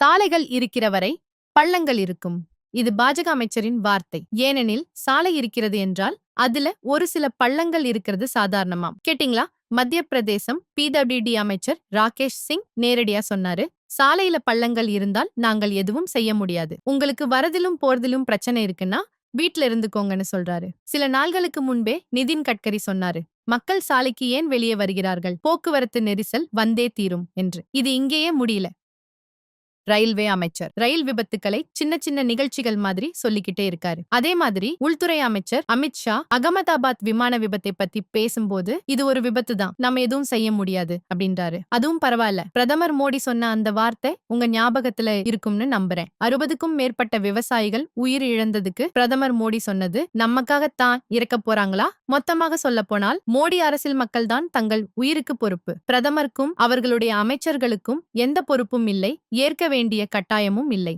சாலைகள் இருக்கிற வரை பள்ளங்கள் இருக்கும். இது பாஜக அமைச்சரின் வார்த்தை. ஏனெனில் சாலை இருக்கிறது என்றால் அதுல ஒரு சில பள்ளங்கள் இருக்கிறது சாதாரணமாம். கேட்டிங்களா? மத்திய பிரதேசம் பிடபிள்யூடி அமைச்சர் ராகேஷ் சிங் நேரடியா சொன்னாரு, சாலையில பள்ளங்கள் இருந்தால் நாங்கள் எதுவும் செய்ய முடியாது. உங்களுக்கு வரதிலும் போறதிலும் பிரச்சனை இருக்குன்னா வீட்ல இருந்துக்கோங்கன்னு சொல்றாரு. சில நாள்களுக்கு முன்பே நிதின் கட்கரி சொன்னாரு, மக்கள் சாலைக்கு ஏன் வெளியே வருகிறார்கள், போக்குவரத்து நெரிசல் வந்தே தீரும் என்று. இது இங்கேயே முடியல. ரயில்வே அமைச்சர் ரயில் விபத்துக்களை சின்ன சின்ன நிகழ்ச்சிகள் மாதிரி சொல்லிக்கிட்டே இருக்காரு. அதே மாதிரி உள்துறை அமைச்சர் அமித்ஷா அகமதாபாத் விமான விபத்தை பத்தி பேசும்போது இது ஒரு விபத்து தான், நம்ம எதுவும் செய்ய முடியாது அப்படின்றாரு. அதுவும் பரவாயில்ல, பிரதமர் மோடி சொன்ன அந்த வார்த்தை உங்க ஞாபகத்துல இருக்கும்னு நம்புறேன். 60க்கும் மேற்பட்ட விவசாயிகள் உயிர் இழந்ததுக்கு பிரதமர் மோடி சொன்னது நமக்காகத்தான் இறக்க போறாங்களா? மொத்தமாக சொல்ல போனால் மோடி அரசில் மக்கள் தான் தங்கள் உயிருக்கு பொறுப்பு. பிரதமருக்கும் அவர்களுடைய அமைச்சர்களுக்கும் எந்த பொறுப்பும் இல்லை, ஏற்க வேண்டிய கட்டாயமும் இல்லை.